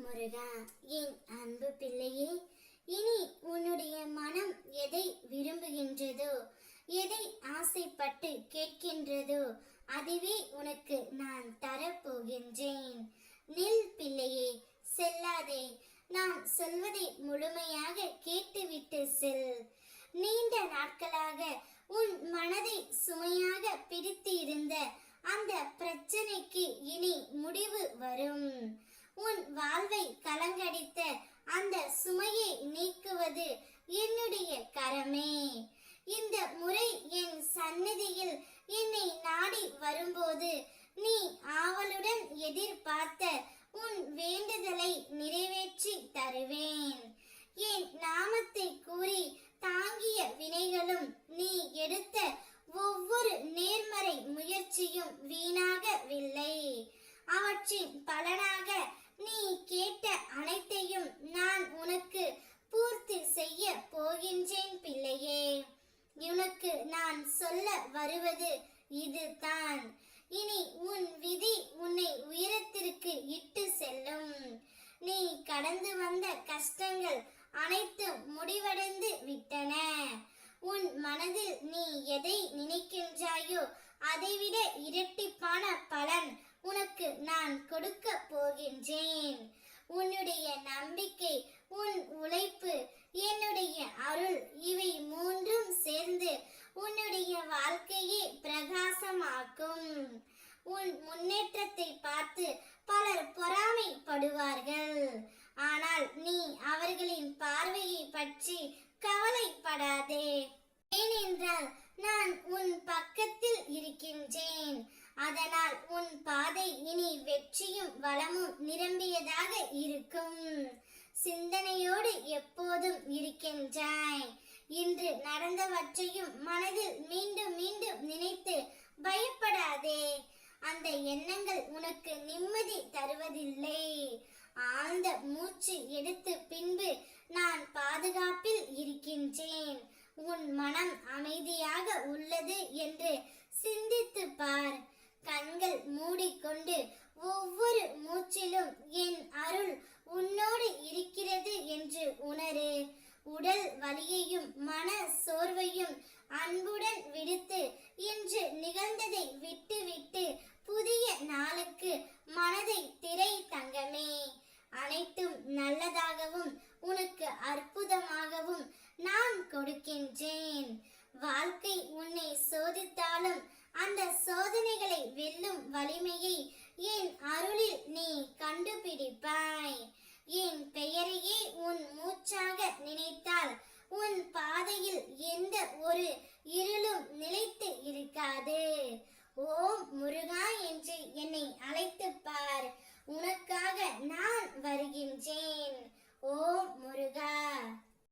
முருகா, என் அன்பு பிள்ளையே, இனி உன்னுடைய மனம் எதை விரும்புகின்றதோ, எதை ஆசைப்பட்டு கேட்கின்றதோ அதுவே உனக்கு நான் தரப்போகின்றேன். நில் பிள்ளையே, செல்லாதே. நான் சொல்வதை முழுமையாக கேட்டுவிட்டு செல். நீண்ட நாட்களாக உன் மனதை சுமையாக பிடித்து இருந்த அந்த பிரச்சனைக்கு இனி முடிவு வரும். உன் வாழ்வை கலங்கடித்த அந்த சுமையை நீக்குவது என்னுடைய கரமே. இந்த முறை என் சந்நிதியில் என்னை நாடி வரும்போது நீ ஆவலுடன் எதிர்பார்த்த உன் வேண்டுதலை நிறைவேற்றி தருவேன். என் நாமத்தை கூறி தாங்கிய வினைகளும் நீ எடுத்த ஒவ்வொரு நேர்மறை முயற்சியும் வீணாகவில்லை. அவற்றின் பலனாக நீ கேட்ட அனைத்தையும் நான் உனக்கு பூர்த்தி செய்ய போகின்றேன் பிள்ளையே. உனக்கு நான் சொல்ல வருவது இதுதான். இனி உன் விதி உன்னை உயரத்திற்கு இட்டு செல்லும். நீ கடந்து வந்த கஷ்டங்கள் அனைத்தும் முடிவடைந்து விட்டன. உன் மனதில் நீ எதை நினைக்கின்றாயோ அதைவிட இரட்டிப்பான பலன் உனக்கு நான் கொடுக்க போகின்றேன். உன்னுடைய நம்பிக்கை, உன் உழைப்பு, என்னுடைய அருள், இவை மூன்றும் சேர்ந்து உன்னுடைய வாழ்க்கையை பிரகாசமாக்கும். உன் முன்னேற்றத்தை பார்த்து பலர் பொறாமைப்படுவார்கள். ஆனால் நீ அவர்களின் பார்வையை பற்றி கவலைப்படாதே. ஏனென்றால் நான் உன் பக்கத்தில் இருக்கின்றேன். அதனால் உன் பாதை இனி வெற்றியும் வளமும் நிரம்பியதாக இருக்கும். சிந்தனையோடு எப்போதும் இருக்கின்றாய். இன்று நடந்தவற்றையும் மனதில் மீண்டும் மீண்டும் நினைத்து பயப்படாதே. அந்த எண்ணங்கள் உனக்கு நிம்மதி தருவதில்லை. ஆழ்ந்த மூச்சு எடுத்து பின்பு நான் பாதுகாப்பில் இருக்கின்றேன், உன் மனம் அமைதியாக உள்ளது என்று சிந்தித்து பார். கண்கள் மூடிக்கொண்டு ஒவ்வொரு மூச்சிலும் என் அருள் உன்னோடு இருக்கிறது என்று உணரு. உடல் வலியையும் மன சோர்வையும் அன்புடன் விடுத்து இன்று நிகழ்ந்ததை விட்டுவிட்டு புதிய நாளுக்கு மனதை திரை தங்கமே. அனைத்தும் நல்லதாகவும் உனக்கு அற்புதமாகவும் நான் கொடுக்கின்றேன். வாழ்க்கை உன்னை சோதித்தாலும் அந்த சோதனைகளை வெல்லும் வலிமையை என் அருளில் நீ கண்டுபிடிப்பாய். என் பெயரையே உன் மூச்சாக நினைத்தால் உன் பாதையில் எந்த ஒரு இருளும் நிலைத்து இருக்காது. ஓம் முருகா